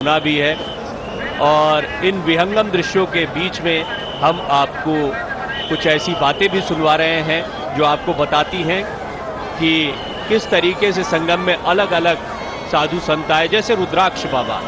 सुना भी है। और इन विहंगम दृश्यों के बीच में हम आपको कुछ ऐसी बातें भी सुनवा रहे हैं जो आपको बताती हैं कि किस तरीके से संगम में अलग अलग साधु संत आए, जैसे रुद्राक्ष बाबा।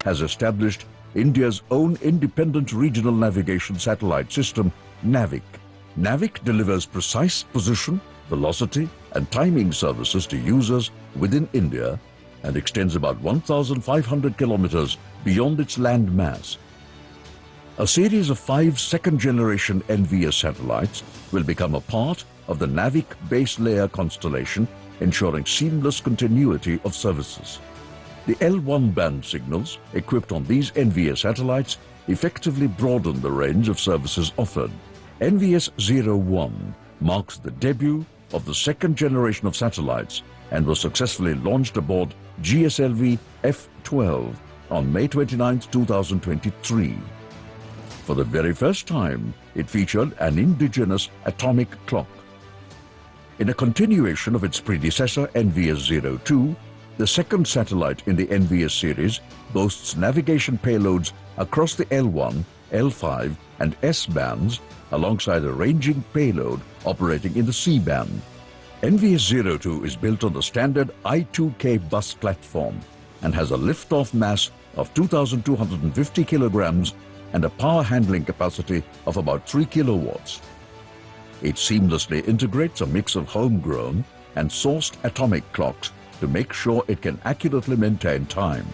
has established India's own independent regional navigation satellite system, NAVIC. NAVIC delivers precise position, velocity and timing services to users within India and extends about 1,500 kilometers beyond its land mass. A series of 5 second-generation NVS satellites will become a part of the NAVIC base layer constellation, ensuring seamless continuity of services. The L1 band signals equipped on these NVS satellites effectively broaden the range of services offered. NVS 01 marks the debut of the second generation of satellites and was successfully launched aboard GSLV F-12 on May 29, 2023. For the very first time, it featured an indigenous atomic clock. In a continuation of its predecessor NVS 02, the second satellite in the NVS series boasts navigation payloads across the L1, L5 and S bands alongside a ranging payload operating in the C band. NVS 02 is built on the standard I2K bus platform and has a lift-off mass of 2,250 kilograms and a power handling capacity of about 3 kilowatts. It seamlessly integrates a mix of homegrown and sourced atomic clocks to make sure it can accurately maintain time.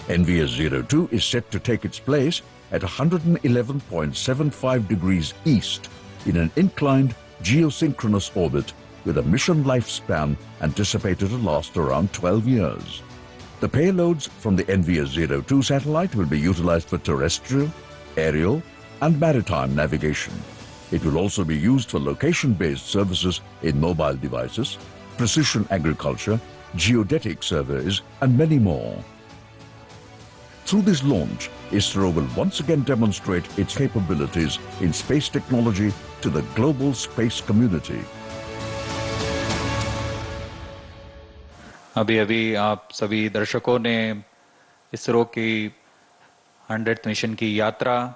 NVS 02 is set to take its place at 111.75 degrees east in an inclined geosynchronous orbit with a mission lifespan anticipated to last around 12 years. The payloads from the NVS 02 satellite will be utilized for terrestrial, aerial and maritime navigation. It will also be used for location-based services in mobile devices, precision agriculture, geodetic surveys and many more. Through this launch, ISRO will once again demonstrate its capabilities in space technology to the global space community. अभी आप सभी दर्शकों ने इसरो की 100th mission की यात्रा,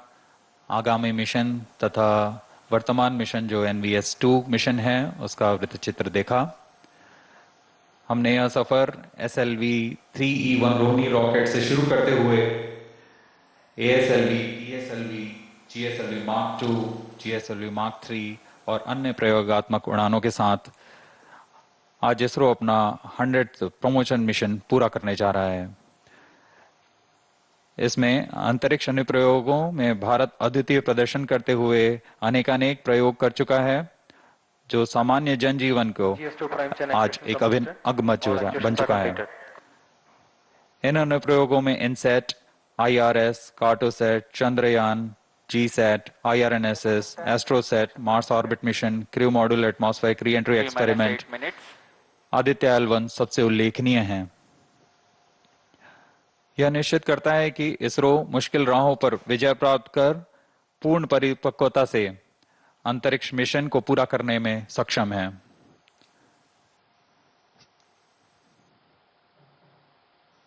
आगामी mission तथा वर्तमान मिशन जो NVS 2 मिशन है उसका वृत्तचित्र देखा। हमने यह सफर SLV 3E1 रोहिणी रॉकेट से शुरू करते हुए ASLV, ESLV, GSLV Mark 2, GSLV Mark 3 और अन्य प्रयोगात्मक उड़ानों के साथ आज इसरो अपना 100th प्रमोशन मिशन पूरा करने जा रहा है। इसमें अंतरिक्ष अनुप्रयोगों में भारत अद्वितीय प्रदर्शन करते हुए अनेकानेक प्रयोग कर चुका है, जो सामान्य जनजीवन को आज एक अभिन्न अंग बन चुका है। इन अनुप्रयोगों में INSAT, IRS, Cartosat, Chandrayaan, GSAT, IRNSS, Astrosat, Mars orbit mission, crew module atmospheric re-entry experiment, Aditya L1 सबसे उल्लेखनीय हैं। यह निश्चित करता है कि इसरो मुश्किल राहों पर विजय प्राप्त कर पूर्ण परिपक्वता से अंतरिक्ष मिशन को पूरा करने में सक्षम है।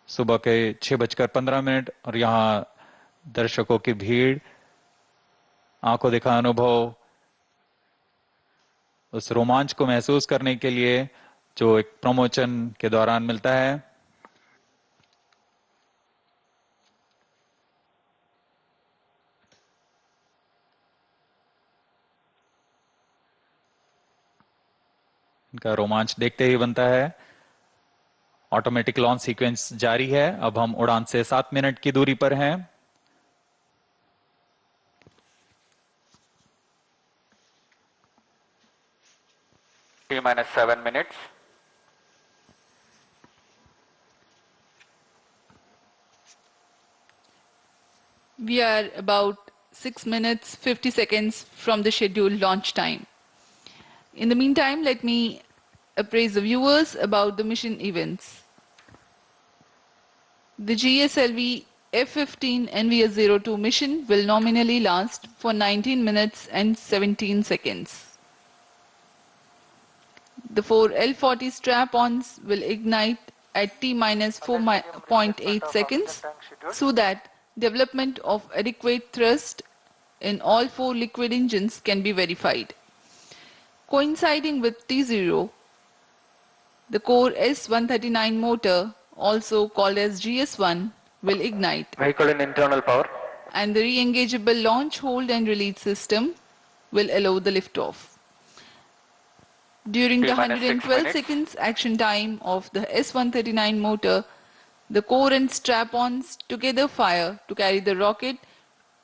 सुबह के 6:15 और यहाँ दर्शकों की भीड़, आंखों देखा अनुभव, उस रोमांच को महसूस करने के लिए जो एक प्रमोशन के दौरान मिलता है। इनका रोमांच देखते ही बनता है। ऑटोमेटिक लॉन्च सीक्वेंस जारी है। अब हम उड़ान से 7 मिनट की दूरी पर हैं। -7 minutes. We are about 6 minutes 50 seconds from the scheduled launch time. In the meantime, let me appraise the viewers about the mission events. The GSLV F-15 NVS-02 mission will nominally last for 19 minutes and 17 seconds. The 4 L-40 strap-ons will ignite at T-4.8 seconds so that development of adequate thrust in all 4 liquid engines can be verified. Coinciding with T0, the core S-139 motor, also called as GS1, will ignite, Vehicle in internal power. and the re-engageable launch, hold and release system will allow the liftoff. During the T-minus 6 112 minutes. seconds action time of the S-139 motor, the core and strap-ons together fire to carry the rocket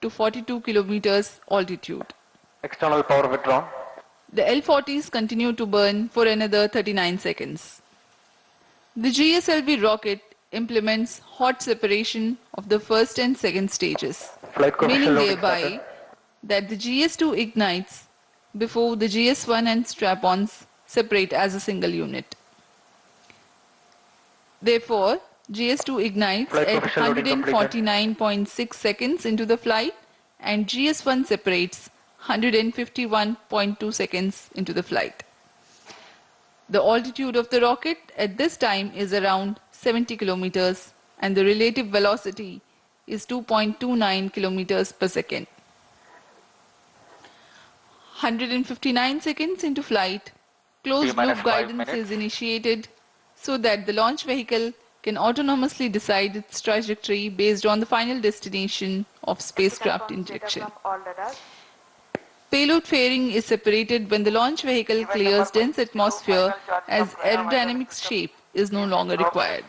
to 42 kilometers altitude. External power withdrawn. The L-40s continue to burn for another 39 seconds. The GSLV rocket implements hot separation of the first and second stages, Flight coefficient meaning loading thereby started. that the GS2 ignites before the GS1 and strap-ons separate as a single unit. Therefore, GS2 ignites Flight at coefficient loading completed. 149.6 seconds into the flight, and GS1 separates 151.2 seconds into the flight. The altitude of the rocket at this time is around 70 kilometers, and the relative velocity is 2.29 kilometers per second. 159 seconds into flight, closed T-minus loop 5 guidance minutes. is initiated so that the launch vehicle can autonomously decide its trajectory based on the final destination of spacecraft injection. Payload fairing is separated when the launch vehicle clears dense atmosphere, as aerodynamic shape is no longer required.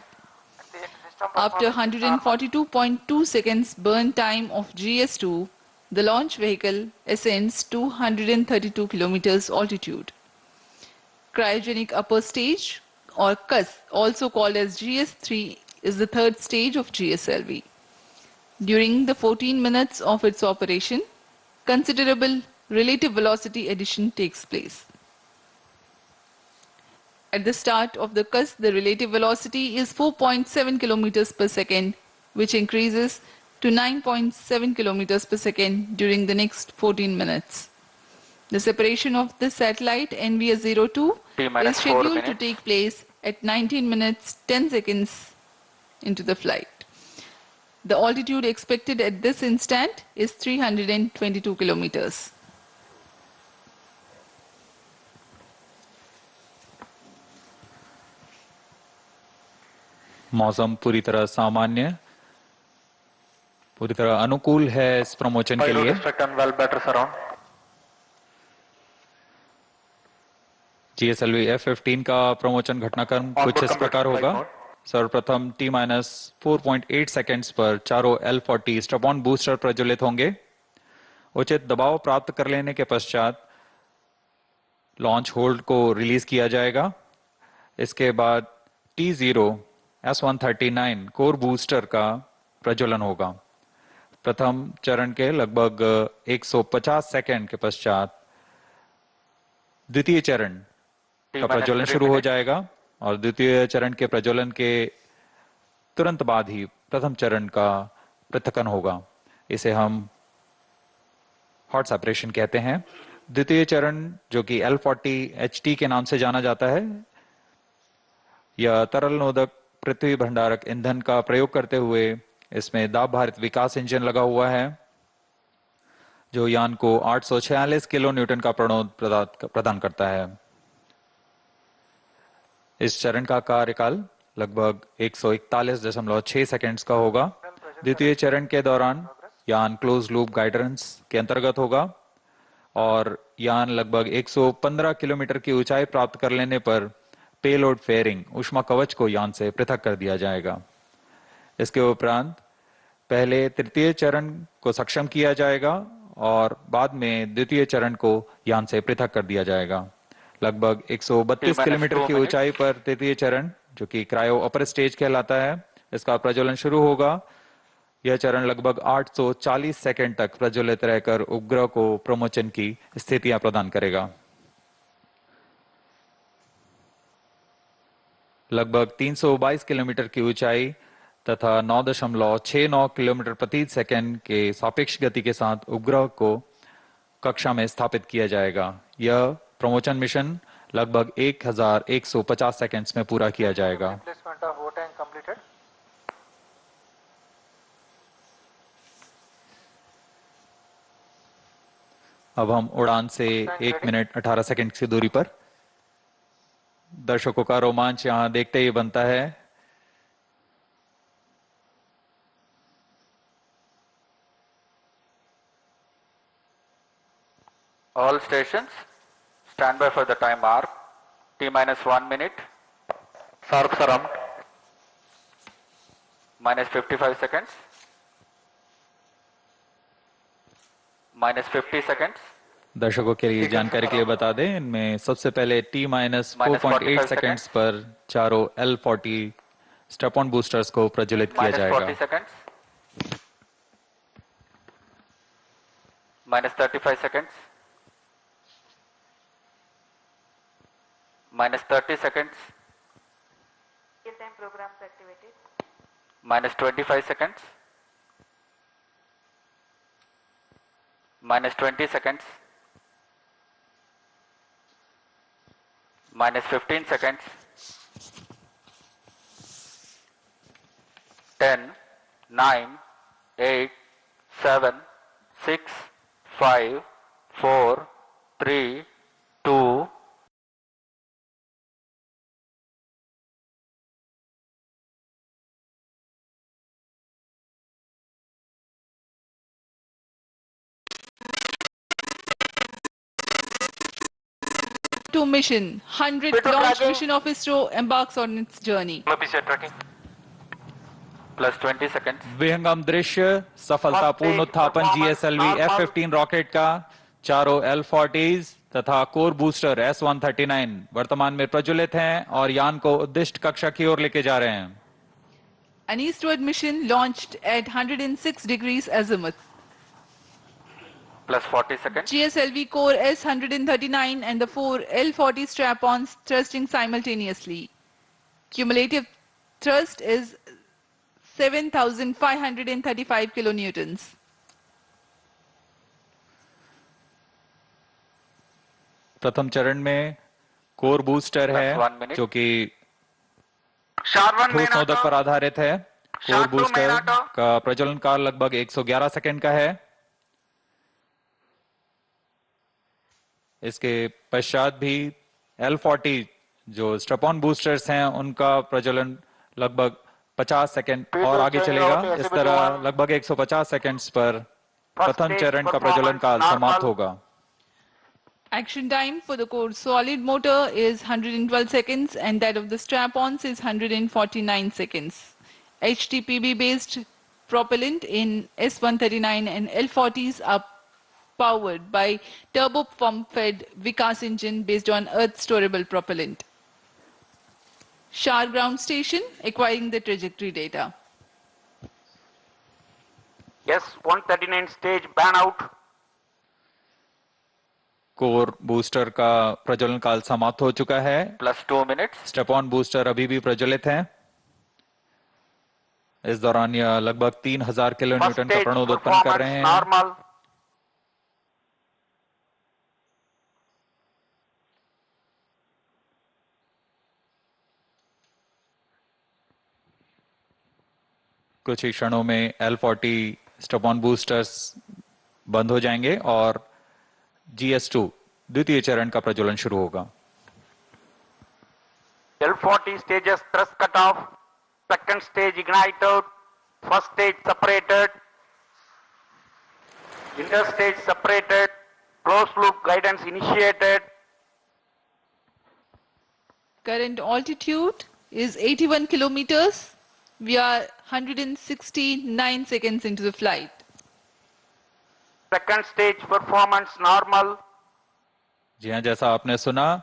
After 142.2 seconds burn time of GS2, the launch vehicle ascends to 132 kilometers altitude. Cryogenic upper stage, or CUS, also called as GS3, is the third stage of GSLV. During the 14 minutes of its operation, considerable relative velocity addition takes place. At the start of the CUS, the relative velocity is 4.7 kilometers per second, which increases to 9.7 kilometers per second during the next 14 minutes. The separation of the satellite NVS-02 T-minus is 4 scheduled to minutes. take place at 19 minutes 10 seconds into the flight. The altitude expected at this instant is 322 kilometers. मौसम पूरी तरह सामान्य, पूरी तरह अनुकूल है इस promotion के Payload लिए। struct and well better surround. GSLV F-15 का प्रमोशन घटनाक्रम कुछ इस प्रकार होगा। सर्वप्रथम T-4.8 सेकेंड्स पर चारों L-40 स्ट्रैप-ऑन बूस्टर प्रज्वलित होंगे। उचित दबाव प्राप्त कर लेने के पश्चात लॉन्च होल्ड को रिलीज किया जाएगा। इसके बाद T0 S-139 कोर बूस्टर का प्रज्वलन होगा। प्रथम चरण के लगभग 150 सेकेंड के पश्चात द्वितीय चरण का प्रज्वलन शुरू हो जाएगा और द्वितीय चरण के प्रज्वलन के तुरंत बाद ही प्रथम चरण का पृथक्करण होगा। इसे हम हॉट सेपरेशन कहते हैं। द्वितीय चरण जो कि L-40HT के नाम से जाना जाता है, यह तरल नोदक पृथ्वी भंडारक ईंधन का प्रयोग करते हुए इसमें दाब भारित विकास इंजन लगा हुआ है जो यान को 846 किलो न्यूटन का प्रणोद प्रदान करता है। इस चरण का कार्यकाल लगभग 141.6 सेकंड्स का होगा। द्वितीय चरण के दौरान यान क्लोज लूप गाइडेंस के अंतर्गत होगा और यान लगभग 115 किलोमीटर की ऊंचाई प्राप्त कर लेने पर पेलोड फेयरिंग ऊष्मा कवच को यान से पृथक कर दिया जाएगा। इसके उपरांत पहले तृतीय चरण को सक्षम किया जाएगा और बाद में द्वितीय चरण को यान से पृथक कर दिया जाएगा। लगभग 132 किलोमीटर की ऊंचाई पर तृतीय चरण जो कि क्रायो अपर स्टेज कहलाता है, इसका प्रज्वलन शुरू होगा। यह चरण लगभग 840 सेकंड तक प्रज्वलित रहकर उपग्रह को प्रमोशन की स्थितियां प्रदान करेगा। लगभग 322 किलोमीटर की ऊंचाई तथा 9.69 किलोमीटर प्रति सेकंड के सापेक्ष गति के साथ उपग्रह को कक्षा में स्थापित किया जाएगा। यह प्रमोशन मिशन लगभग 1150 सेकंड्स में पूरा किया जाएगा। अब हम उड़ान से 1 मिनट 18 सेकंड की दूरी पर। दर्शकों का रोमांच यहां देखते ही बनता है। All stations, stand by for the time mark. T minus 1 minute. Sharp surround. Minus 55 seconds. Minus 50 seconds. दर्शकों के लिए जानकारी के लिए बता दें, इनमें सबसे पहले T minus 4.8 सेकेंड्स पर चारों L40 स्टेप ऑन बूस्टर्स को प्रज्वलित किया Minus जाएगा। 40 seconds. Minus 35 seconds. Minus 30 seconds. Programs activated. Minus 25 seconds. Minus 20 seconds. Minus 15 seconds. 10, 9, 8, 7, 6, 5, 4, 3, 2, To mission, 100th launch mission of ISRO embarks on its journey. plus 20 seconds. विहंगम दृश्य, सफलतापूर्ण उत्थापन GSLV F-15 rocket का चारों L40s तथा core booster S-139 वर्तमान में प्रज्वलित हैं और यान को उद्दिष्ट कक्षा की ओर लेके जा रहे हैं। An eastward mission launched at 106 degrees azimuth. Plus 40 seconds. GSLV core S-139 and the 4 L-40 strap-ons thrusting simultaneously. Cumulative thrust is 7,535 kilonewtons. प्रथम चरण में कोर बूस्टर है Plus 1 minute. जो कि ठोस नोदक पर आधारित है। कोर बूस्टर का प्रज्वलन काल लगभग 111 सेकंड का है। इसके पश्चात भी L40 जो स्ट्रैप-ऑन बूस्टर्स हैं उनका प्रज्वलन लगभग 50 सेकंड और आगे चलेगा। इस तरह लगभग 150 सेकंड्स पर प्रथम चरण का प्रज्वलन काल समाप्त होगा। Action time for the core solid motor is 112 seconds and that of the strap-ons is 149 seconds. HTPB based propellant in S-139 and L-40s are powered by turbo pump fed Vikas engine based on earth storable propellant. Shar ground station acquiring the trajectory data. S-139 stage ban out. Core booster का प्रज्वलन काल समाप्त हो चुका है। Plus 2 minutes. Step on booster अभी भी प्रज्वलित है। इस दौरान यह लगभग 3000 किलो न्यूटन का प्रणोद उत्पन्न कर रहे हैं। Normal. कुछ ही क्षणों में L40 स्टेप ऑन बूस्टर्स बंद हो जाएंगे और GS2 द्वितीय चरण का प्रज्वलन शुरू होगा। L-40 stages thrust cut off, second stage ignited, first stage separated, interstage separated, closed loop guidance initiated. Current altitude is 81 kilometers. We are 169 seconds into the flight. Second stage performance normal. जी हाँ, जैसा आपने सुना,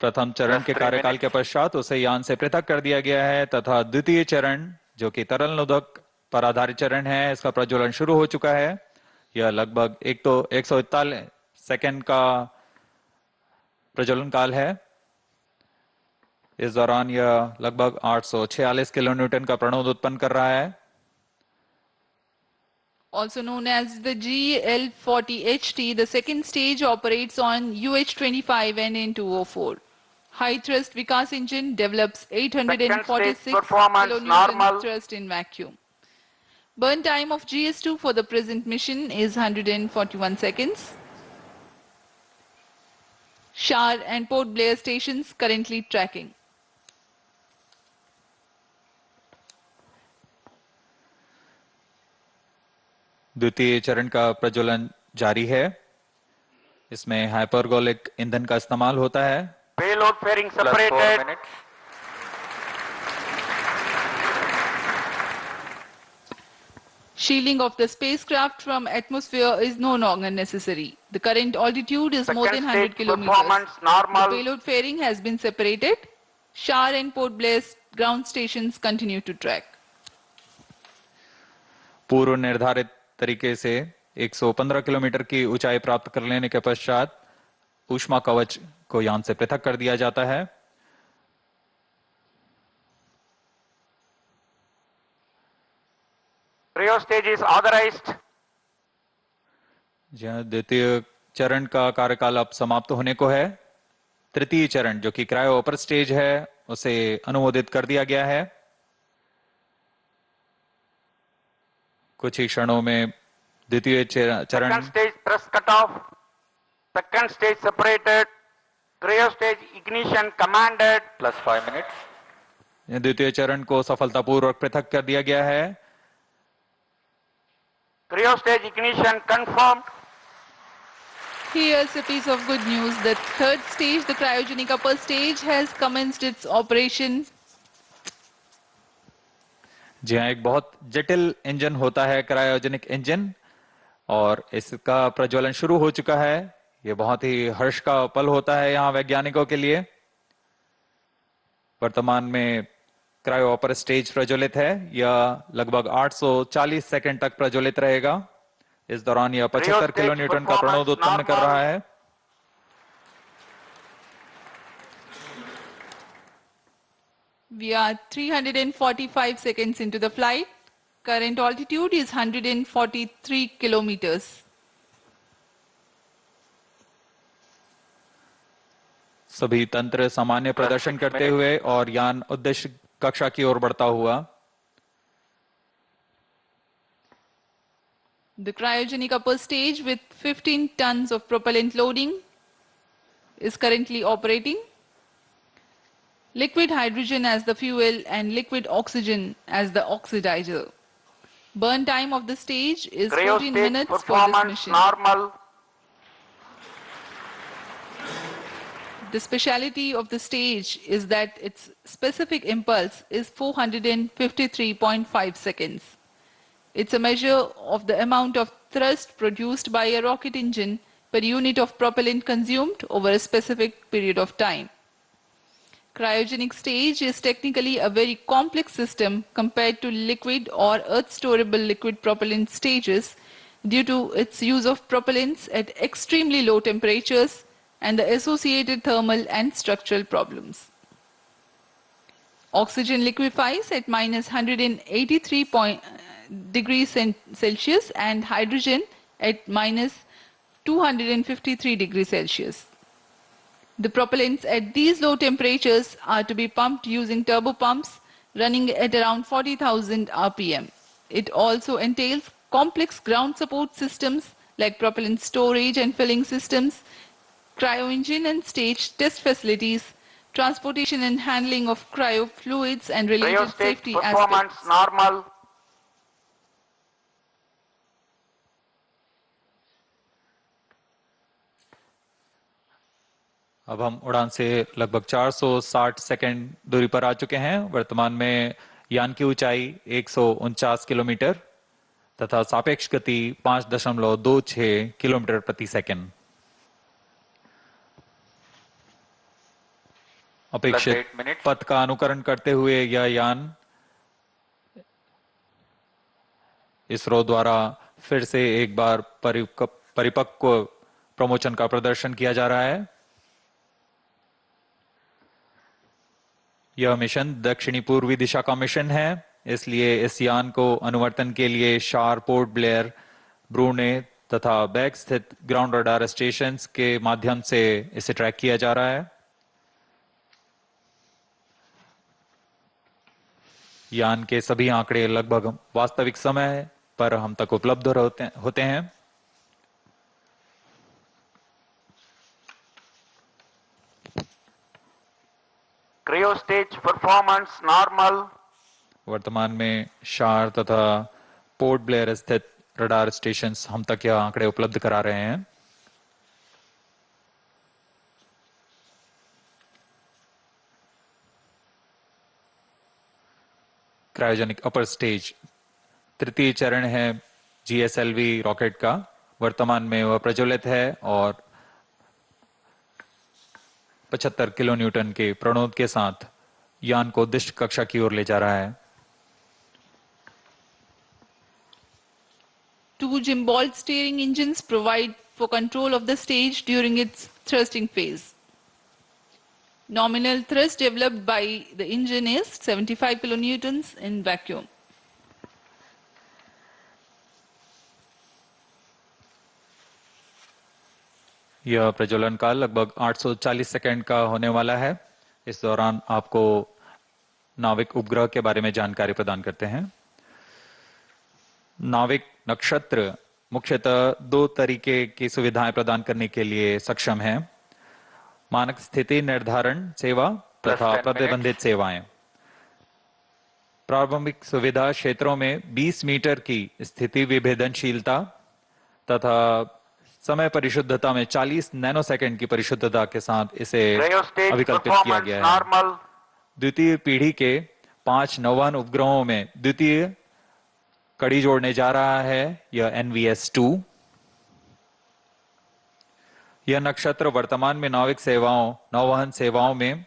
प्रथम चरण के कार्यकाल के पश्चात उसे यान से पृथक कर दिया गया है तथा द्वितीय चरण जो कि तरल नोदक पर आधारित चरण है, इसका प्रज्वलन शुरू हो चुका है। यह लगभग 141 सेकंड का प्रज्वलन काल है। इस दौरान यह लगभग 846 किलो न्यूटन का प्रणोद उत्पन्न कर रहा है। Also known as the GL40HT, the second stage operates on UH-25 and N204. High thrust Vikas engine develops 846 kilonewton thrust in vacuum. Burn time of GS2 for the present mission is 141 seconds. Shar and Port Blair stations currently tracking. द्वितीय चरण का प्रज्वलन जारी है। इसमें hypergolic ईंधन का इस्तेमाल होता है। Payload fairing Plus 4 separated. minutes. Shielding of the spacecraft from atmosphere is no longer necessary. The current altitude is more Second than 100 stage kilometers. performance The normal. payload fairing has been separated. Shar and Port Blair ground stations continue to track. पूर्व निर्धारित तरीके से 115 kilometre की ऊंचाई प्राप्त कर लेने के पश्चात ऊष्मा कवच को यान से पृथक कर दिया जाता है। Cryo stage is authorized. जहाँ द्वितीय चरण का कार्यकाल अब समाप्त होने को है। तृतीय चरण जो कि क्रायो अपर स्टेज है उसे अनुमोदित कर दिया गया है। कुछ ही क्षणों में द्वितीय चरण Second stage thrust cutoff. Second stage separated. Cryo stage ignition commanded. Plus 5 minutes. द्वितीय चरण को सफलतापूर्वक पृथक कर दिया गया है। Cryo stage ignition confirmed. Here's a piece of good news. The third stage, the cryogenic upper stage, has commenced its operation. जी हाँ, एक बहुत जटिल इंजन होता है क्रायोजेनिक इंजन और इसका प्रज्वलन शुरू हो चुका है। ये बहुत ही हर्ष का पल होता है यहाँ वैज्ञानिकों के लिए। वर्तमान में क्रायो अपर स्टेज प्रज्वलित है। यह लगभग 840 सेकंड तक प्रज्वलित रहेगा। इस दौरान यह 75 किलो न्यूटन का प्रणोद उत्पन्न कर रहा है। We are 345 seconds into the flight. Current altitude is 143 kilometers. सभी तंत्र सामान्य प्रदर्शन करते हुए और यान उद्देश्य कक्षा की ओर बढ़ता हुआ। The cryogenic upper stage with 15 tons of propellant loading is currently operating. Liquid hydrogen as the fuel and liquid oxygen as the oxidizer. Burn time of the stage is Cryo 14 stage minutes for this performance mission. normal. The speciality of the stage is that its specific impulse is 453.5 seconds. It's a measure of the amount of thrust produced by a rocket engine per unit of propellant consumed over a specific period of time. Cryogenic stage is technically a very complex system compared to liquid or earth-storable liquid propellant stages due to its use of propellants at extremely low temperatures and the associated thermal and structural problems. Oxygen liquefies at minus 183 degrees Celsius and hydrogen at minus 253 degrees Celsius. The propellants at these low temperatures are to be pumped using turbopumps running at around 40,000 RPM. It also entails complex ground support systems like propellant storage and filling systems, cryo-engine and stage test facilities, transportation and handling of cryo fluids and Cryo related stage safety performance aspects. normal. अब हम उड़ान से लगभग 460 second दूरी पर आ चुके हैं। वर्तमान में यान की ऊंचाई 149 किलोमीटर तथा सापेक्ष गति 5.26 किलोमीटर प्रति सेकंड। अपेक्षित पथ का अनुकरण करते हुए यह यान इसरो द्वारा फिर से एक बार परिपक्व प्रमोशन का प्रदर्शन किया जा रहा है। यह मिशन दक्षिणी पूर्वी दिशा का मिशन है, इसलिए इस यान को अनुवर्तन के लिए शार, पोर्ट ब्लेयर, ब्रूने तथा बैग स्थित ग्राउंड रडार स्टेशन के माध्यम से इसे ट्रैक किया जा रहा है। यान के सभी आंकड़े लगभग वास्तविक समय पर हम तक उपलब्ध होते हैं। Cryo stage performance normal. वर्तमान में शार तथा पोर्ट ब्लेयर स्थित रडार स्टेशन हम तक यह आंकड़े उपलब्ध करा रहे हैं। क्रायोजेनिक अपर स्टेज तृतीय चरण है GSLV रॉकेट का। वर्तमान में वह प्रज्वलित है और 75 किलो न्यूटन के प्रणोद के साथ यान को उद्दिष्ट कक्षा की ओर ले जा रहा है। Two gimbal steering engines provide for control of the stage during its thrusting phase. Nominal thrust developed by the engine is 75 kilonewtons in vacuum. यह प्रज्वलन काल लगभग 840 सेकंड का होने वाला है। इस दौरान आपको नाविक उपग्रह के बारे में जानकारी प्रदान करते हैं। नाविक नक्षत्र मुख्यतः दो तरीके की सुविधाएं प्रदान करने के लिए सक्षम है: मानक स्थिति निर्धारण सेवा तथा प्रतिबंधित सेवाएं। प्रारंभिक सुविधा क्षेत्रों में 20 मीटर की स्थिति विभेदनशीलता तथा समय परिशुद्धता में 40 नैनोसेकंड की परिशुद्धता के साथ इसे अभिकल्पित किया गया है। द्वितीय पीढ़ी के 5 नौवहन उपग्रहों में द्वितीय कड़ी जोड़ने जा रहा है यह NVS 2। यह नक्षत्र वर्तमान में नाविक सेवाओं नौवहन सेवाओं में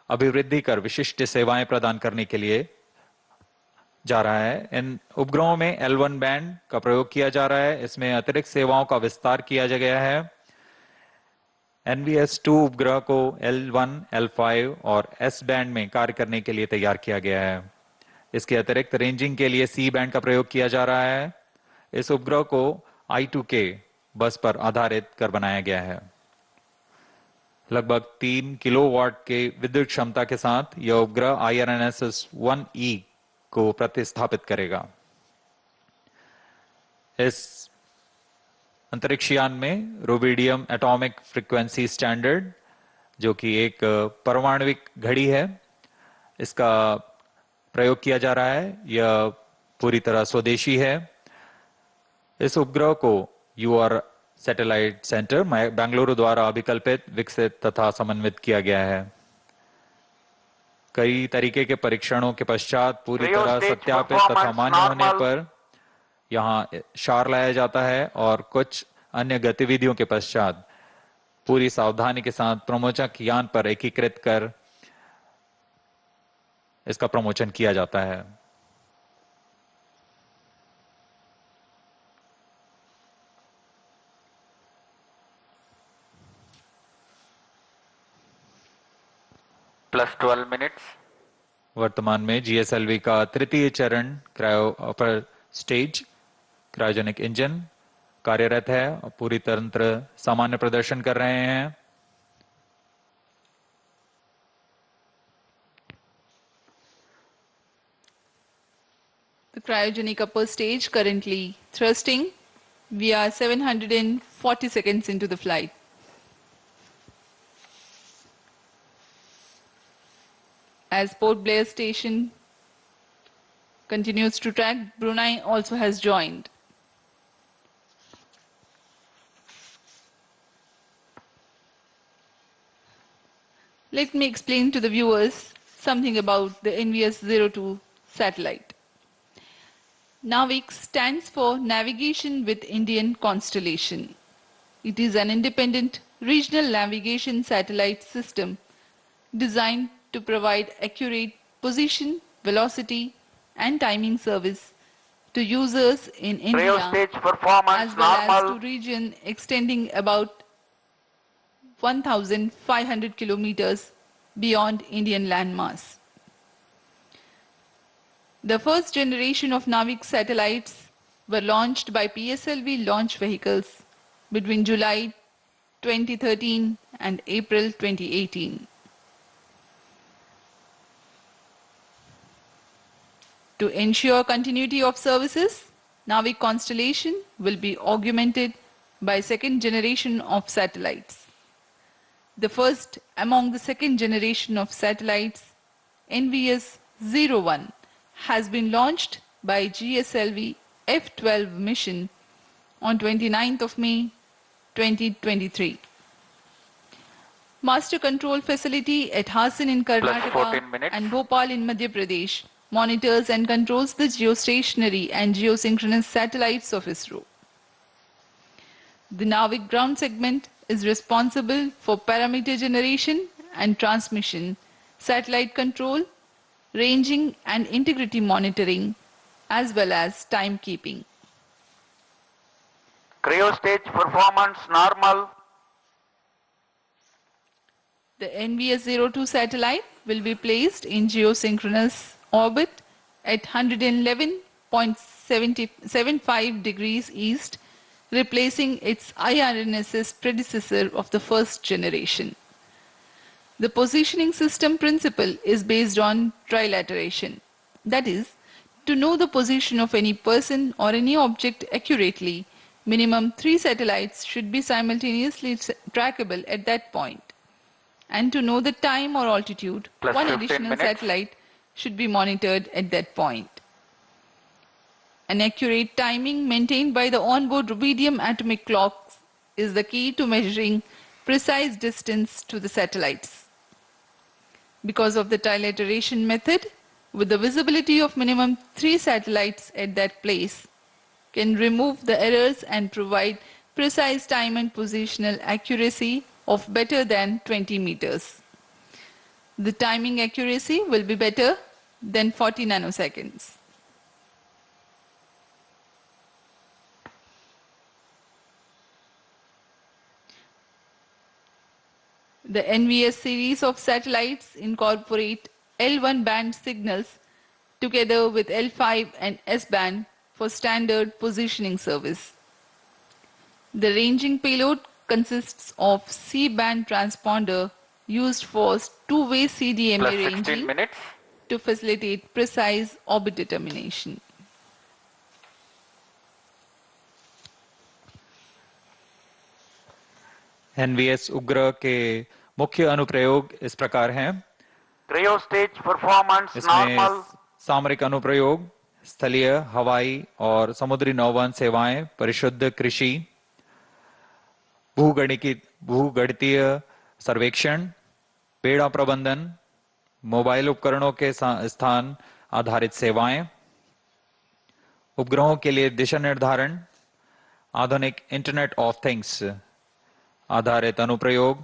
अभिवृद्धि कर विशिष्ट सेवाएं प्रदान करने के लिए जा रहा है। इन उपग्रहों में L1 बैंड का प्रयोग किया जा रहा है। इसमें अतिरिक्त सेवाओं का विस्तार किया गया है। NVS 2 उपग्रह को L1, L5 और S बैंड में कार्य करने के लिए तैयार किया गया है। इसके अतिरिक्त रेंजिंग के लिए C बैंड का प्रयोग किया जा रहा है। इस उपग्रह को I2K बस पर आधारित कर बनाया गया है। लगभग 3 किलोवाट के विद्युत क्षमता के साथ यह उपग्रह IRNSS 1E को प्रतिस्थापित करेगा। इस अंतरिक्ष यान में रुबिडियम एटॉमिक फ्रीक्वेंसी स्टैंडर्ड, जो कि एक परमाणुविक घड़ी है, इसका प्रयोग किया जा रहा है। यह पूरी तरह स्वदेशी है। इस उपग्रह को UR सैटेलाइट सेंटर बेंगलुरु द्वारा अभिकल्पित, विकसित तथा समन्वित किया गया है। कई तरीके के परीक्षणों के पश्चात पूरी तरह सत्यापित तथा मान्य होने पर यहां शार लाया जाता है और कुछ अन्य गतिविधियों के पश्चात पूरी सावधानी के साथ प्रमोचक यान पर एकीकृत कर इसका प्रमोचन किया जाता है। +12 मिनट्स। वर्तमान में GSLV का तृतीय चरण cryo upper stage cryogenic engine कार्यरत है और पूरी तंत्र सामान्य प्रदर्शन कर रहे हैं। The cryogenic upper stage currently thrusting. We are 740 seconds into the flight. As Port Blair station continues to track, Brunei also has joined. Let me explain to the viewers something about the NVS 02 satellite. NAVIC stands for Navigation with Indian Constellation. It is an independent regional navigation satellite system designed to provide accurate position, velocity, and timing service to users in India, stage performance as well normal. as to region extending about 1,500 kilometers beyond Indian landmass. The first generation of NAVIC satellites were launched by PSLV launch vehicles between July 2013 and April 2018. To ensure continuity of services, NAVIC constellation will be augmented by second generation of satellites. The first among the second generation of satellites, NVS 01, has been launched by GSLV F-12 mission on 29th of May 2023. Master control facility at Hassan in Karnataka and Bhopal in Madhya Pradesh monitors and controls the geostationary and geosynchronous satellites of ISRO. The NAVIC ground segment is responsible for parameter generation and transmission, satellite control, ranging and integrity monitoring, as well as timekeeping. Cryostage performance normal. The NVS-02 satellite will be placed in geosynchronous orbit at 111.75 degrees east, replacing its IRNSS predecessor of the first generation. The positioning system principle is based on trilateration. That is, to know the position of any person or any object accurately, minimum 3 satellites should be simultaneously trackable at that point. And to know the time or altitude, Plus one 15 additional minutes. satellite should be monitored at that point. An accurate timing maintained by the onboard rubidium atomic clocks is the key to measuring precise distance to the satellites. Because of the trilateration method, with the visibility of minimum 3 satellites at that place, can remove the errors and provide precise time and positional accuracy of better than 20 meters. The timing accuracy will be better than 40 nanoseconds. The NVS series of satellites incorporate L1 band signals together with L5 and S band for standard positioning service. The ranging payload consists of C-band transponder used for two-way CDMA Plus 16 ranging minutes. to facilitate precise orbit determination. NVS उपग्रह के मुख्य अनुप्रयोग इस प्रकार हैं। Cryostage performance इसमें normal. सामरिक अनुप्रयोग, स्थलीय, हवाई और समुद्री नौवहन सेवाएं, परिशुद्ध कृषि, भूगणितीय सर्वेक्षण, बेड़ा प्रबंधन, मोबाइल उपकरणों के स्थान आधारित सेवाएं, उपग्रहों के लिए दिशा निर्धारण, आधुनिक इंटरनेट ऑफ थिंग्स आधारित अनुप्रयोग,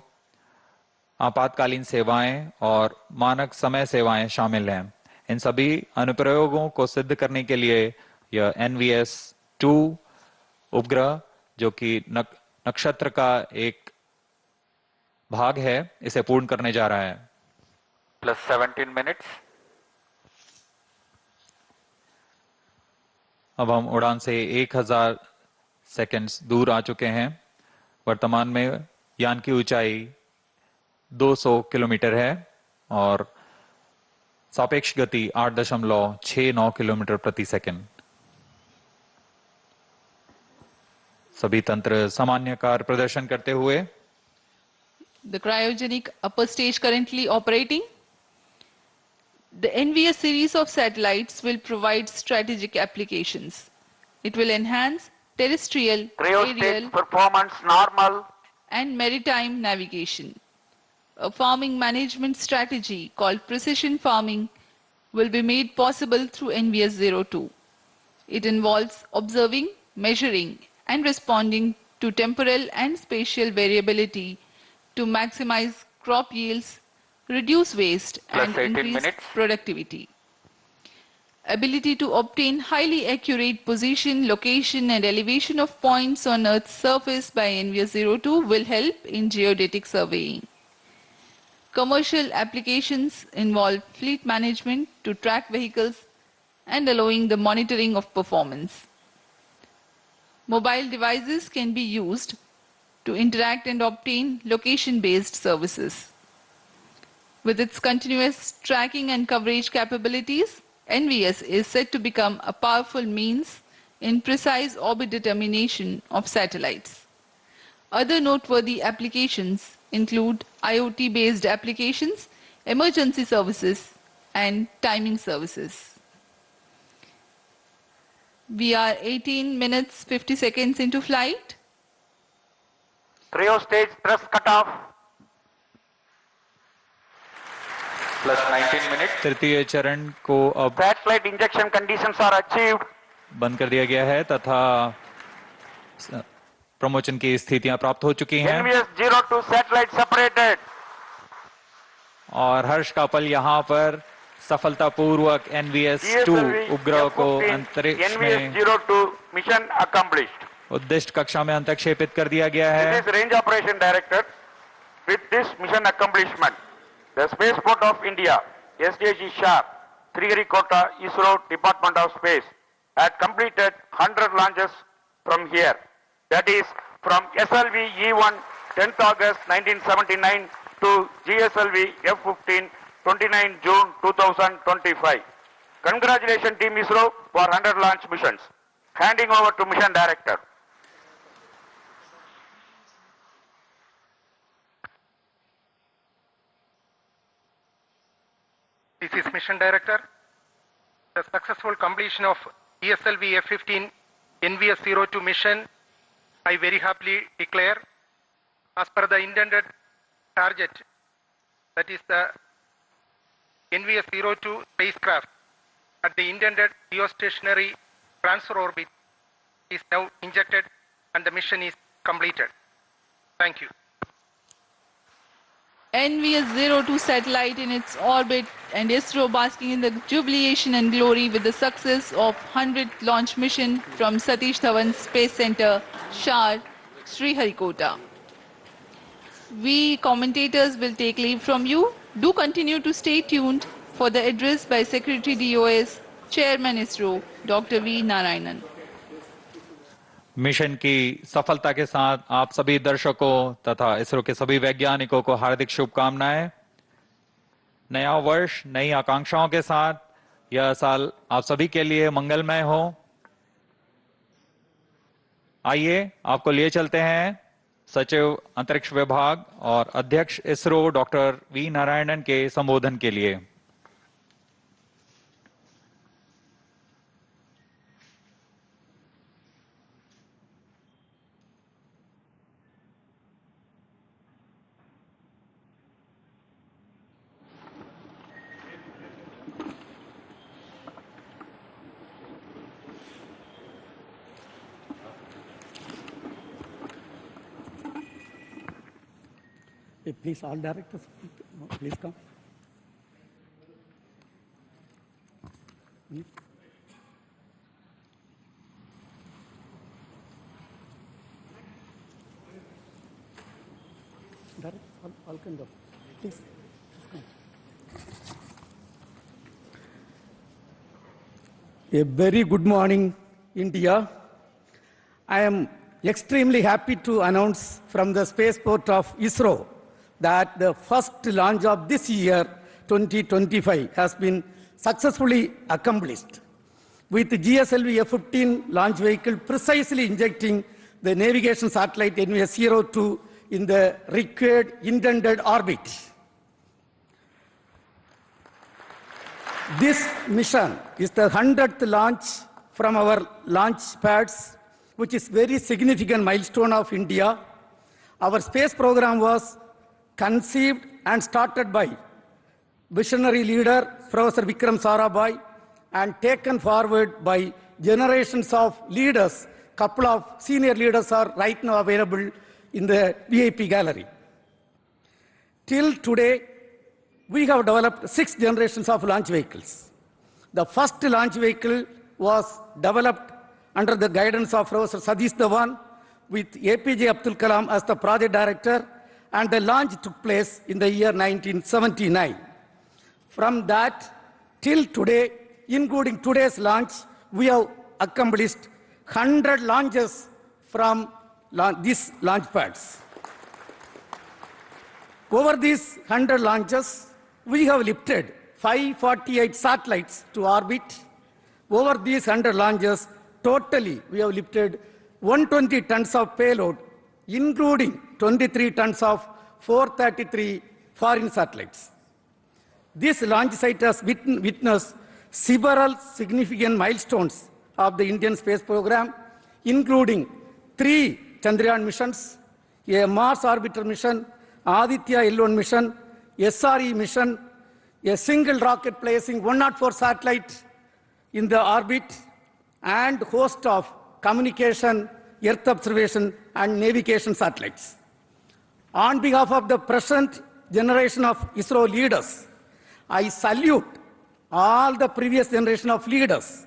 आपातकालीन सेवाएं और मानक समय सेवाएं शामिल हैं। इन सभी अनुप्रयोगों को सिद्ध करने के लिए यह NVS-2 उपग्रह, जो कि नक्षत्र का एक भाग है, इसे पूर्ण करने जा रहा है। Plus 17 minutes. अब हम उड़ान से 1000 सेकंड्स दूर आ चुके हैं। वर्तमान में यान की ऊंचाई 200 किलोमीटर है और सापेक्ष गति 8.69 किलोमीटर प्रति सेकंड। सभी तंत्र सामान्य कार्य प्रदर्शन करते हुए The cryogenic upper stage currently operating. The NVS series of satellites will provide strategic applications. It will enhance terrestrial, Cryostage aerial, performance normal. and maritime navigation. A farming management strategy called precision farming will be made possible through NVS-02. It involves observing, measuring, and responding to temporal and spatial variability to maximize crop yields, reduce waste, Plus and 18 increase minutes. productivity. Ability to obtain highly accurate position, location, and elevation of points on Earth's surface by NVS-02 will help in geodetic surveying. Commercial applications involve fleet management to track vehicles and allowing the monitoring of performance. Mobile devices can be used to interact and obtain location-based services. With its continuous tracking and coverage capabilities, NVS is set to become a powerful means in precise orbit determination of satellites. Other noteworthy applications include IoT-based applications, emergency services, and timing services. We are 18 minutes 50 seconds into flight. Cryostage thrust cutoff. plus 19 minutes. तृतीय चरण को अब Satellite injection conditions are achieved. बंद कर दिया गया है तथा प्रमोशन की स्थितियां प्राप्त हो चुकी हैं NVS 02 satellite separated. और हर्ष का पल यहाँ पर सफलतापूर्वक NVS 2 GSLV उपग्रह को F15 अंतरिक्ष NVS में 02 mission accomplished. उद्दिष्ट कक्षा में अंतक्षेपित कर दिया गया है। This is range operation director. With this mission accomplishment, the Spaceport of India, SDG Sharp, Sriharikota, ISRO, Department of Space, had completed 100 launches from here. That is from SLV E1 10th August 1979 to GSLV F15 29 June 2025. Congratulations Team ISRO for 100 launch missions. Handing over to Mission Director. This is Mission Director. The successful completion of GSLV F15 NVS 02 mission, I very happily declare, as per the intended target, that is the NVS 02 spacecraft at the intended geostationary transfer orbit is now injected and the mission is completed. Thank you. NVS 02 satellite in its orbit and ISRO basking in the jubilation and glory with the success of 100th launch mission from Satish Dhawan Space Center, Shar, Sriharikota. We commentators will take leave from you. Do continue to stay tuned for the address by Secretary DOS, Chairman ISRO, Dr. V. Narayanan. Mission की सफलता के साथ आप सभी दर्शकों तथा इसरो के सभी वैज्ञानिकों को हार्दिक शुभकामनाएं। नया वर्ष नई आकांक्षाओं के साथ यह साल आप सभी के लिए मंगलमय हो। आइए आपको लिए चलते हैं सचिव अंतरिक्ष विभाग और अध्यक्ष इसरो डॉक्टर वी नारायणन के संबोधन के लिए। Please, all directors, please come. Directors, all can go. Please come. A very good morning, India. I am extremely happy to announce from the spaceport of ISRO that the first launch of this year, 2025, has been successfully accomplished, with the GSLV F15 launch vehicle precisely injecting the navigation satellite NVS 02 in the required intended orbit. This mission is the 100th launch from our launch pads, which is very significant milestone of India. Our space program was conceived and started by visionary leader Professor Vikram Sarabhai and taken forward by generations of leaders. Couple of senior leaders are right now available in the VIP gallery. Till today, we have developed 6 generations of launch vehicles. The first launch vehicle was developed under the guidance of Professor Satish Dhawan with APJ Abdul Kalam as the project director, and the launch took place in the year 1979. From that till today, including today's launch, we have accomplished 100 launches from these launch pads. Over these 100 launches, we have lifted 548 satellites to orbit. Over these 100 launches, totally we have lifted 120 tons of payload, including 23 tons of 433 foreign satellites. This launch site has witnessed several significant milestones of the Indian space program, including 3 Chandrayaan missions, a Mars orbiter mission, Aditya L1 mission, SRE mission, a single rocket placing 104 satellites in the orbit and host of communication, Earth observation, and navigation satellites. On behalf of the present generation of ISRO leaders, I salute all the previous generation of leaders,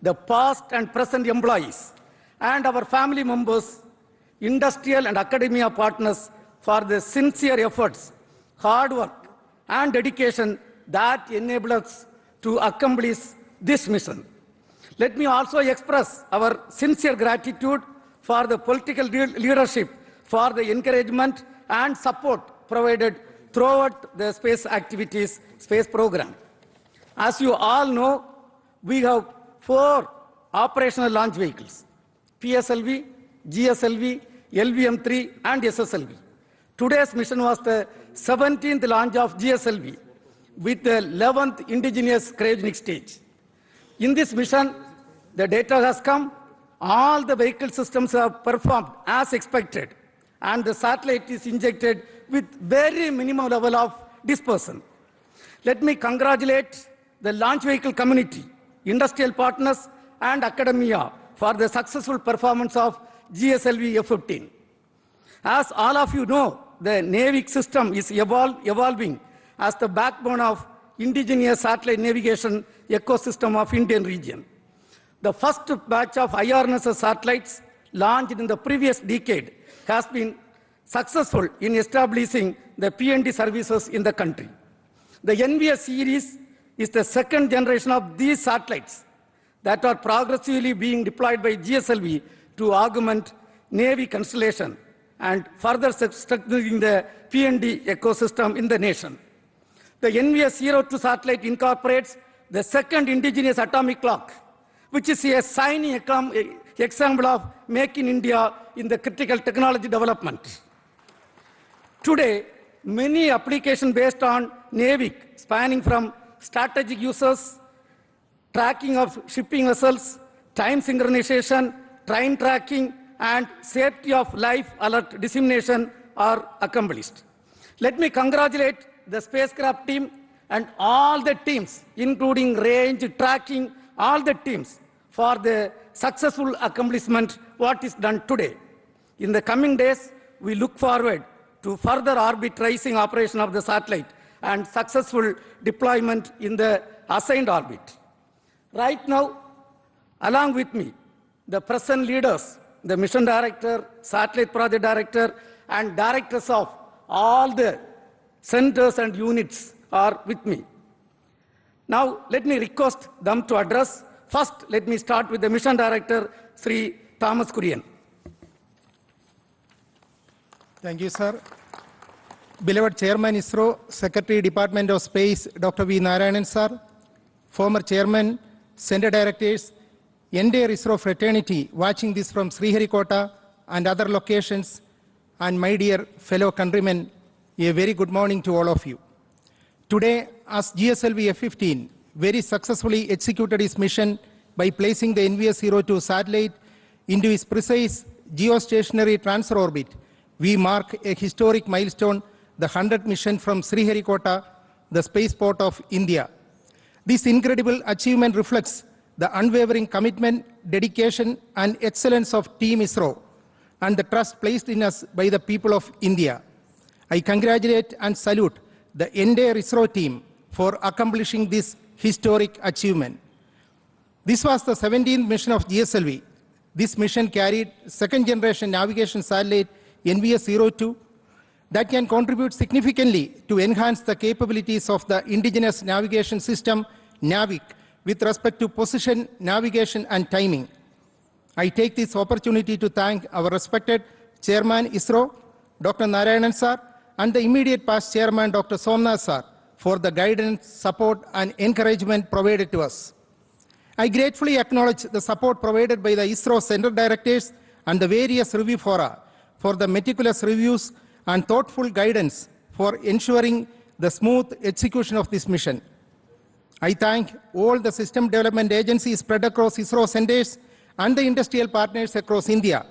the past and present employees, and our family members, industrial and academia partners for the sincere efforts, hard work, and dedication that enable us to accomplish this mission. Let me also express our sincere gratitude for the political leadership for the encouragement and support provided throughout the space activities, space program. As you all know, we have 4 operational launch vehicles: PSLV, GSLV, LVM-3, and SSLV. Today's mission was the 17th launch of GSLV with the 11th indigenous cryogenic stage. In this mission, the data has come, all the vehicle systems have performed as expected, and the satellite is injected with very minimum level of dispersion. Let me congratulate the launch vehicle community, industrial partners, and academia for the successful performance of GSLV F-15. As all of you know, the NAVIC system is evolving as the backbone of indigenous satellite navigation ecosystem of Indian region. The first batch of IRNSS satellites launched in the previous decade has been successful in establishing the PND services in the country. The NVS series is the second generation of these satellites that are progressively being deployed by GSLV to augment Navy constellation and further strengthening the PND ecosystem in the nation. The NVS-02 satellite incorporates the second indigenous atomic clock, which is a shining example of Make in India in the critical technology development. Today, many applications based on NAVIC, spanning from strategic uses, tracking of shipping vessels, time synchronization, train tracking, and safety of life alert dissemination are accomplished. Let me congratulate the spacecraft team and all the teams, including range, tracking, all the teams, for the successful accomplishment what is done today. In the coming days, we look forward to further orbit tracing operation of the satellite and successful deployment in the assigned orbit. Right now, along with me, the present leaders, the mission director, satellite project director, and directors of all the centers and units are with me. Now, let me request them to address. First, let me start with the mission director, Sri Thomas Kurian. Thank you, sir. Beloved Chairman ISRO, Secretary Department of Space, Dr. V. Narayanan, sir, former Chairman, Center Directors, entire ISRO fraternity watching this from Sriharikota and other locations, and my dear fellow countrymen, a very good morning to all of you. Today, as GSLV F-15 very successfully executed its mission by placing the NVS-02 satellite into its precise geostationary transfer orbit, we mark a historic milestone, the 100th mission from Sriharikota, the spaceport of India. This incredible achievement reflects the unwavering commitment, dedication, and excellence of Team ISRO and the trust placed in us by the people of India. I congratulate and salute the entire ISRO team for accomplishing this historic achievement. This was the 17th mission of GSLV. This mission carried second-generation navigation satellite NVS-02 that can contribute significantly to enhance the capabilities of the indigenous navigation system, NAVIC, with respect to position, navigation, and timing. I take this opportunity to thank our respected Chairman ISRO, Dr. Narayanan sir, and the immediate past Chairman, Dr. Somnath sir, for the guidance, support, and encouragement provided to us. I gratefully acknowledge the support provided by the ISRO Center Directors and the various review fora for the meticulous reviews and thoughtful guidance for ensuring the smooth execution of this mission. I thank all the system development agencies spread across ISRO centers and the industrial partners across India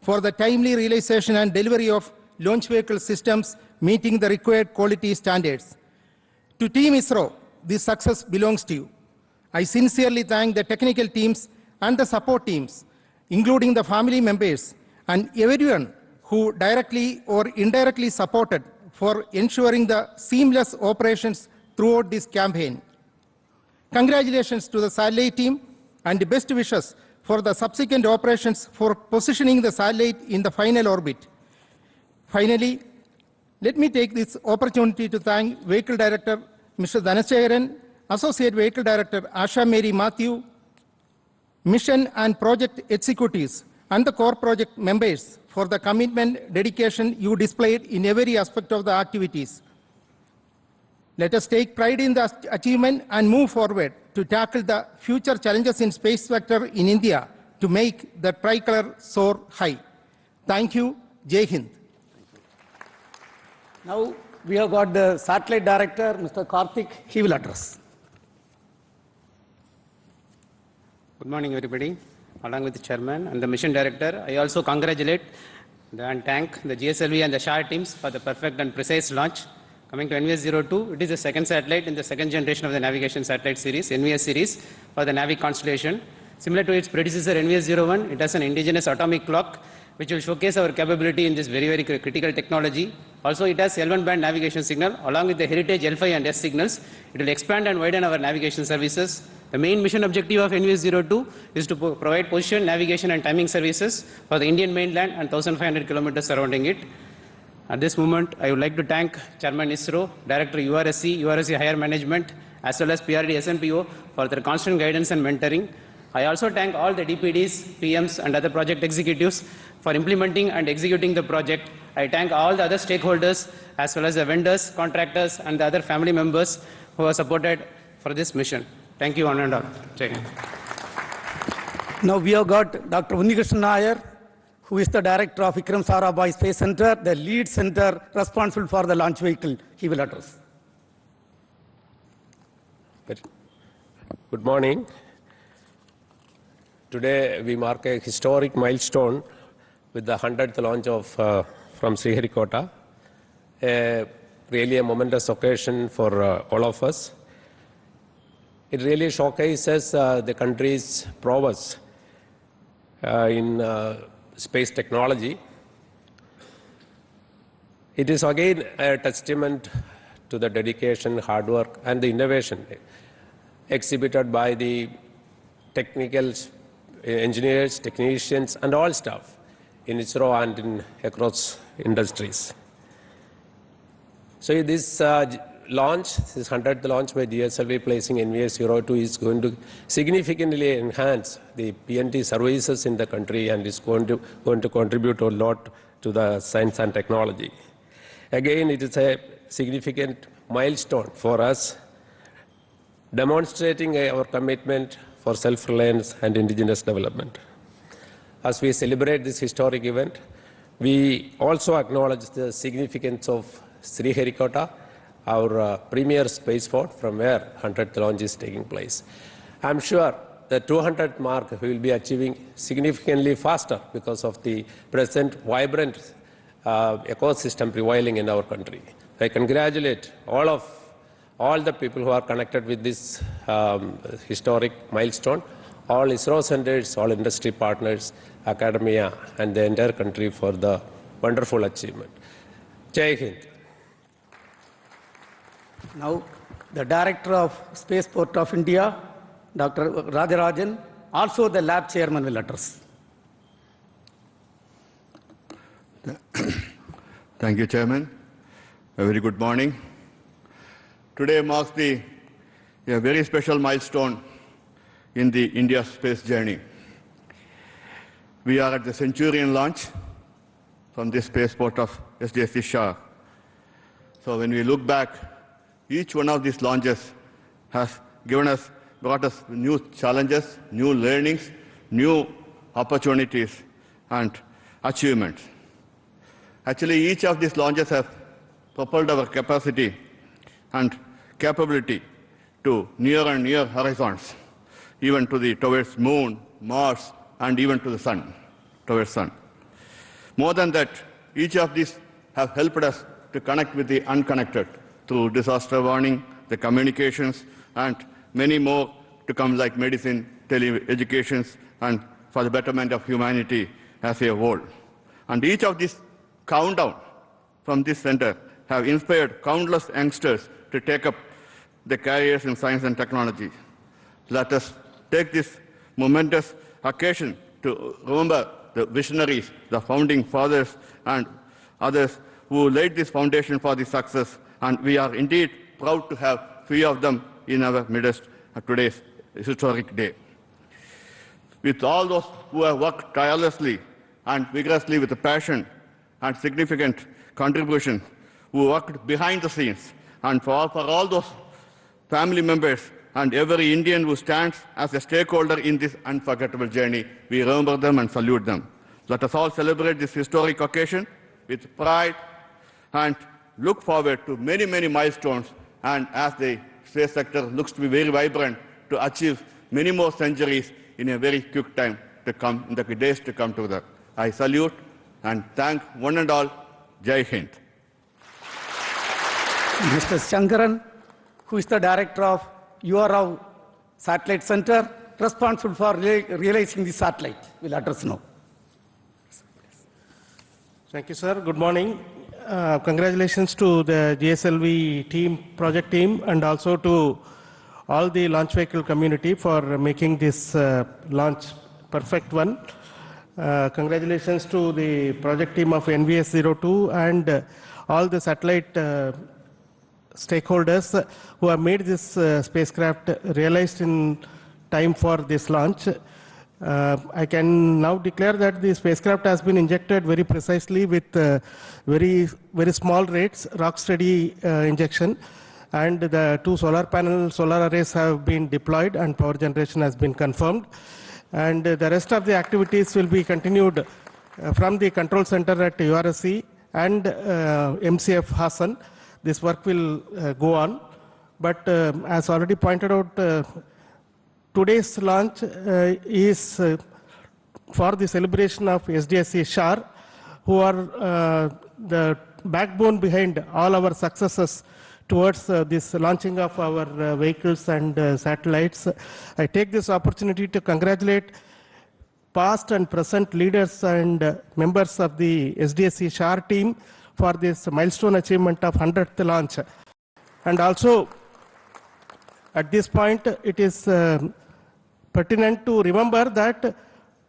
for the timely realization and delivery of launch vehicle systems meeting the required quality standards. To Team ISRO, this success belongs to you. I sincerely thank the technical teams and the support teams, including the family members and everyone who directly or indirectly supported for ensuring the seamless operations throughout this campaign. Congratulations to the satellite team and best wishes for the subsequent operations for positioning the satellite in the final orbit. Finally, let me take this opportunity to thank Vehicle Director Mr. Dhanasekaran, Associate Vehicle Director Asha Mary Matthew, Mission and Project Executives, and the core project members for the commitment, dedication you displayed in every aspect of the activities. Let us take pride in the achievement and move forward to tackle the future challenges in space sector in India to make the tricolor soar high. Thank you. Jai Hind. Now we have got the satellite director, Mr. Karthik. He will address. Good morning, everybody. Along with the chairman and the mission director, I also congratulate and thank the GSLV and the SHAR teams for the perfect and precise launch. Coming to NVS-02, it is the second satellite in the second generation of the navigation satellite series, NVS series, for the Navig constellation. Similar to its predecessor, NVS-01, it has an indigenous atomic clock, which will showcase our capability in this very, very critical technology. Also, it has L1 band navigation signal, along with the heritage L5 and S signals. It will expand and widen our navigation services. The main mission objective of NVS-02 is to provide position, navigation, and timing services for the Indian mainland and 1,500 kilometers surrounding it. At this moment, I would like to thank Chairman ISRO, Director URSC Higher Management, as well as PRD SNPO for their constant guidance and mentoring. I also thank all the DPDs, PMs, and other project executives for implementing and executing the project. I thank all the other stakeholders, as well as the vendors, contractors, and the other family members who have supported for this mission. Thank you, one and all. Jai Hind. Now we have got Dr. Unnikrishnan Nair, who is the director of Vikram Sarabhai Space Center, the lead center responsible for the launch vehicle. He will address. Good morning. Today we mark a historic milestone with the 100th launch of from Sriharikota. Really a momentous occasion for all of us. It really showcases the country's prowess in space technology. It is again a testament to the dedication, hard work, and the innovation exhibited by the technical engineers, technicians, and all staff in ISRO and across industries. So this launch, this 100th launch by GSLV placing NVS-02 is going to significantly enhance the PNT services in the country and is going to contribute a lot to the science and technology. Again, it is a significant milestone for us, demonstrating our commitment for self-reliance and indigenous development. As we celebrate this historic event, we also acknowledge the significance of Sriharikota, our premier spaceport from where 100th launch is taking place. I'm sure the 200th mark we will be achieving significantly faster because of the present vibrant ecosystem prevailing in our country. I congratulate all the people who are connected with this historic milestone, all ISRO centers, all industry partners, academia, and the entire country for the wonderful achievement. Jai Hind. Now, the Director of Spaceport of India, Dr. Rajarajan, also the lab chairman will address. Thank you, Chairman. A very good morning. Today marks a very special milestone in the India space journey. We are at the Centurion launch from the spaceport of SDSC Shah. So when we look back, each one of these launches has brought us new challenges, new learnings, new opportunities, and achievements. Actually, each of these launches have propelled our capacity and capability to near and near horizons, even towards Moon, Mars, and even to the Sun, towards Sun. More than that, each of these have helped us to connect with the unconnected through disaster warning, the communications, and many more to come like medicine, tele-educations, and for the betterment of humanity as a whole. And each of these countdown from this center have inspired countless youngsters to take up their careers in science and technology. Let us take this momentous occasion to remember the visionaries, the founding fathers, and others who laid this foundation for this success. And we are indeed proud to have few of them in our midst at today's historic day. With all those who have worked tirelessly and vigorously with passion and significant contribution, who worked behind the scenes, and for all those family members and every Indian who stands as a stakeholder in this unforgettable journey, we remember them and salute them. Let us all celebrate this historic occasion with pride and look forward to many, many milestones, and as the space sector looks to be very vibrant, to achieve many more centuries in a very quick time to come, in the days to come together. I salute and thank one and all. Jai Hind. Mr. Shankaran, who is the director of URAV Satellite Center, responsible for realizing the satellite, will address now. Thank you, sir. Good morning. Congratulations to the GSLV team, project team, and also to all the launch vehicle community for making this launch perfect one. Congratulations to the project team of NVS 02 and all the satellite stakeholders who have made this spacecraft realized in time for this launch. I can now declare that the spacecraft has been injected very precisely with very small rates, rock steady injection, and the two solar arrays have been deployed and power generation has been confirmed. And the rest of the activities will be continued from the control center at URSC and MCF Hassan. This work will go on. But as already pointed out, today's launch is for the celebration of SDSC SHAR, who are the backbone behind all our successes towards this launching of our vehicles and satellites. I take this opportunity to congratulate past and present leaders and members of the SDSC SHAR team for this milestone achievement of 100th launch. And also, at this point, it is pertinent to remember that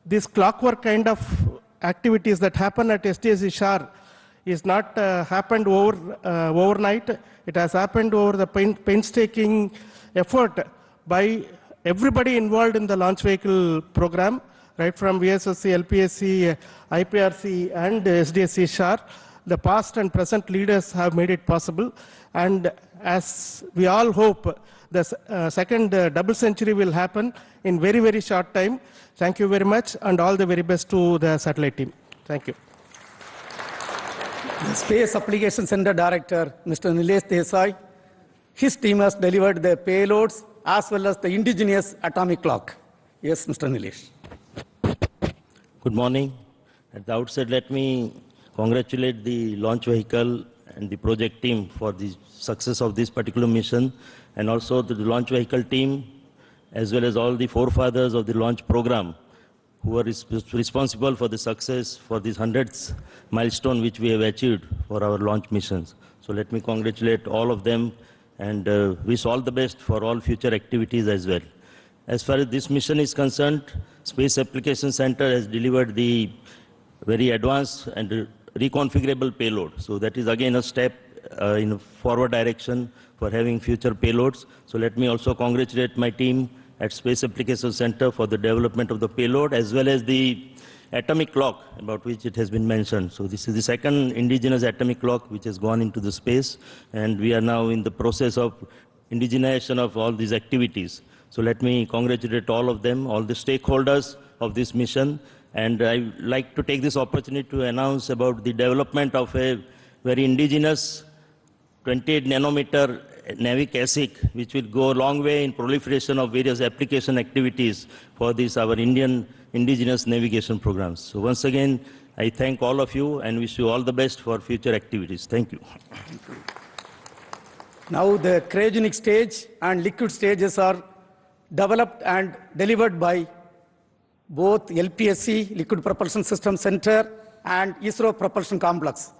this clockwork kind of activities that happen at SDSC SHAR is not happened overnight. It has happened over the painstaking effort by everybody involved in the launch vehicle program, right from VSSC, LPSC, IPRC, and SDSC SHAR. The past and present leaders have made it possible. And as we all hope, the second double century will happen in very, very short time. Thank you very much, and all the very best to the satellite team. Thank you. The Space Application Center Director, Mr. Nilesh Desai, his team has delivered the payloads as well as the indigenous atomic clock. Yes, Mr. Nilesh. Good morning. At the outset, let me congratulate the launch vehicle and the project team for the success of this particular mission, and also to the launch vehicle team, as well as all the forefathers of the launch program, who are responsible for the success for this 100th milestone which we have achieved for our launch missions. So let me congratulate all of them and wish all the best for all future activities as well. As far as this mission is concerned, Space Application Center has delivered the very advanced and reconfigurable payload. So that is again a step in a forward direction for having future payloads. So let me also congratulate my team at Space Application Center for the development of the payload, as well as the atomic clock about which it has been mentioned. So this is the second indigenous atomic clock which has gone into the space, and we are now in the process of indigenization of all these activities. So let me congratulate all of them, all the stakeholders of this mission, and I would like to take this opportunity to announce about the development of a very indigenous 28 nanometer NAVIC ASIC, which will go a long way in proliferation of various application activities for this, our Indian indigenous navigation programs. So once again, I thank all of you and wish you all the best for future activities. Thank you. Now the cryogenic stage and liquid stages are developed and delivered by both LPSC, Liquid Propulsion System Center, and ISRO Propulsion Complex.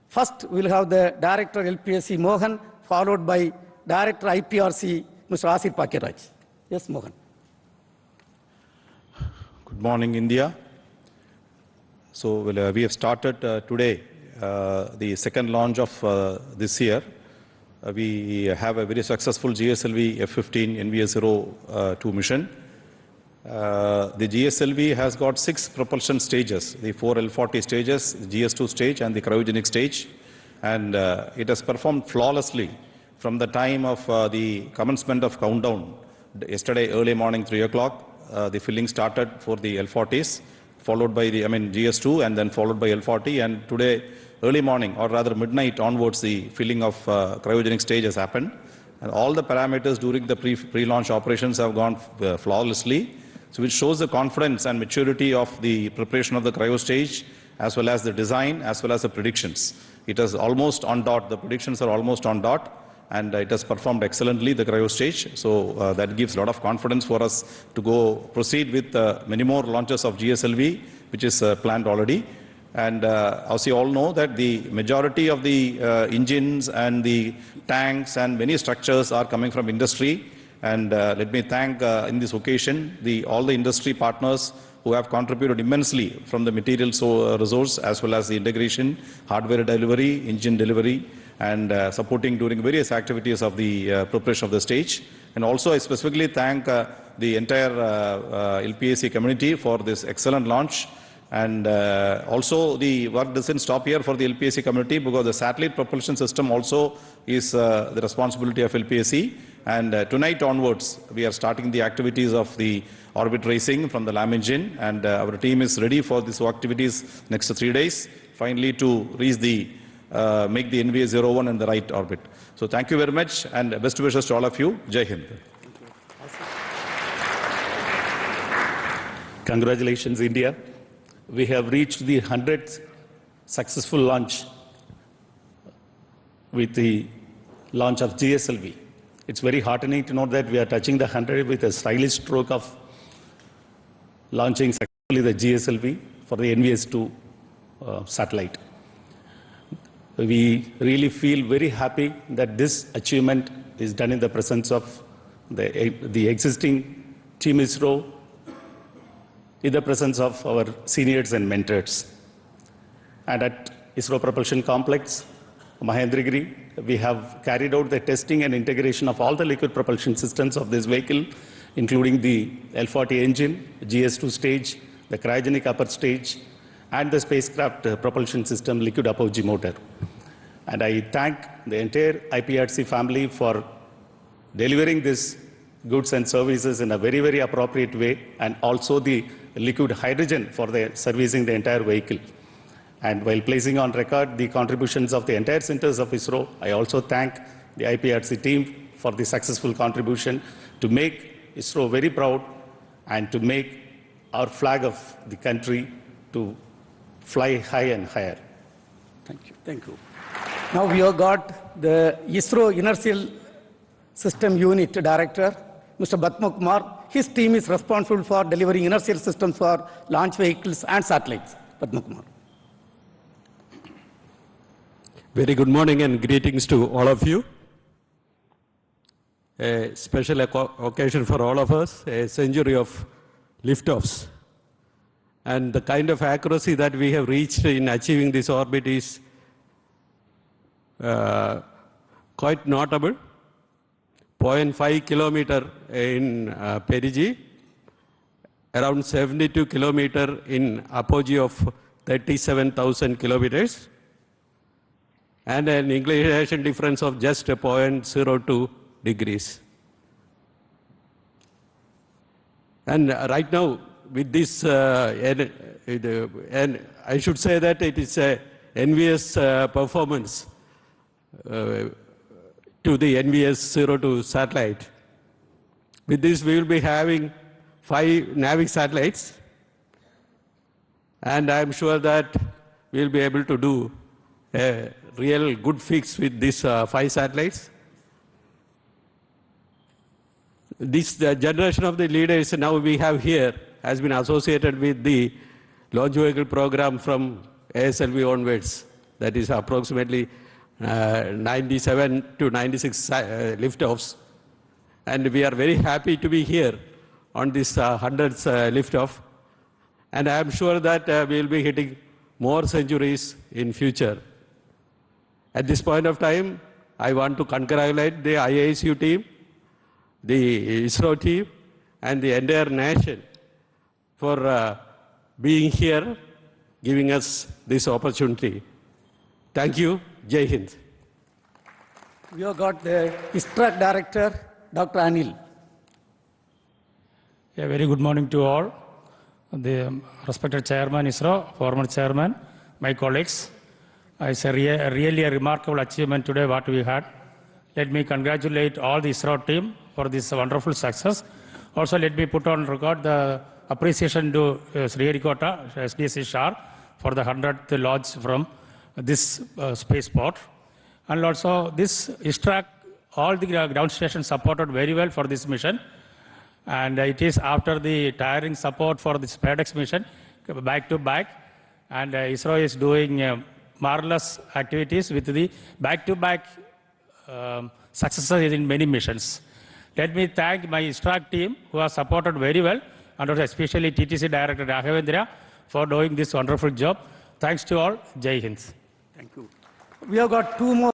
First, we'll have the Director LPSC Mohan, followed by Director IPRC, Mr. Asir Pakiraj. Yes, Mohan. Good morning, India. So we have started today the second launch of this year. We have a very successful GSLV F-15 NVS-02 mission. The GSLV has got 6 propulsion stages, the 4 L-40 stages, the GS2 stage and the cryogenic stage. And it has performed flawlessly from the time of the commencement of countdown. Yesterday, early morning, 3 o'clock, the filling started for the L-40s, followed by the, GS2 and then followed by L-40. And today, early morning, or rather midnight onwards, the filling of cryogenic stage has happened. And all the parameters during the pre-launch operations have gone flawlessly. So which shows the confidence and maturity of the preparation of the cryo stage, as well as the design, as well as the predictions. It is almost on dot. The predictions are almost on dot. And it has performed excellently, the cryo stage. So that gives a lot of confidence for us to proceed with many more launches of GSLV, which is planned already. And as you all know, that the majority of the engines and the tanks and many structures are coming from industry. And let me thank in this occasion all the industry partners who have contributed immensely from the material resource as well as the integration, hardware delivery, engine delivery, and supporting during various activities of the preparation of the stage. And also I specifically thank the entire LPAC community for this excellent launch. And also the work doesn't stop here for the LPAC community, because the satellite propulsion system also is the responsibility of LPAC. And tonight onwards, we are starting the activities of the orbit racing from the LAM engine. And our team is ready for these activities next 3 days, finally to reach make the NVS-01 in the right orbit. So thank you very much, and best wishes to all of you. Jai Hind. Congratulations, India. We have reached the 100th successful launch with the launch of GSLV. It's very heartening to know that we are touching the 100 with a stylish stroke of launching successfully the GSLV for the NVS-2 satellite. We really feel very happy that this achievement is done in the presence of the existing Team ISRO, in the presence of our seniors and mentors. And at ISRO Propulsion Complex, Mahendragiri, we have carried out the testing and integration of all the liquid propulsion systems of this vehicle, including the L-40 engine, GS2 stage, the cryogenic upper stage, and the spacecraft propulsion system liquid apogee motor. And I thank the entire IPRC family for delivering these goods and services in a very, very appropriate way, and also the liquid hydrogen for servicing the entire vehicle. And while placing on record the contributions of the entire centers of ISRO, I also thank the IPRC team for the successful contribution to make ISRO very proud and to make our flag of the country to fly high and higher. Thank you. Thank you. Now we have got the ISRO Inertial System Unit Director, Mr. Batma Kumar. His team is responsible for delivering inertial systems for launch vehicles and satellites. Batma Kumar. Very good morning and greetings to all of you. A special occasion for all of us, a century of liftoffs. And the kind of accuracy that we have reached in achieving this orbit is quite notable. 0.5 kilometer in perigee, around 72 kilometer in apogee of 37,000 kilometers, and an inclination difference of just 0.02 degrees. And right now, with this, and I should say that it is a NVS performance to the NVS-02 satellite. With this, we will be having 5 NAVIC satellites, and I'm sure that we will be able to do a real good fix with these 5 satellites. this generation of the leaders now we have here has been associated with the launch vehicle program from ASLV onwards. That is approximately 97 to 96 liftoffs. And we are very happy to be here on this 100th liftoff. And I am sure that we will be hitting more centuries in future. At this point of time, I want to congratulate the IASU team, the ISRO team, and the entire nation for being here, giving us this opportunity. Thank you. Jai Hind. We have got the ISRO Director, Dr. Anil. A very good morning to all. The respected Chairman ISRO, former Chairman, my colleagues. It's really a remarkable achievement today what we had. Let me congratulate all the ISRO team for this wonderful success. Also let me put on record the appreciation to Sriharikota, SDSC SHAR for the 100th launch from this spaceport. And also this ISRO, all the ground stations supported very well for this mission. And it is after the tiring support for this SpaceX mission, back to back. And ISRO is doing marvelous activities with the back-to-back successes in many missions. Let me thank my ISRO team who have supported very well, and especially TTC Director Raghavendra for doing this wonderful job. Thanks to all. Jai Hind. Thank you. We have got two more.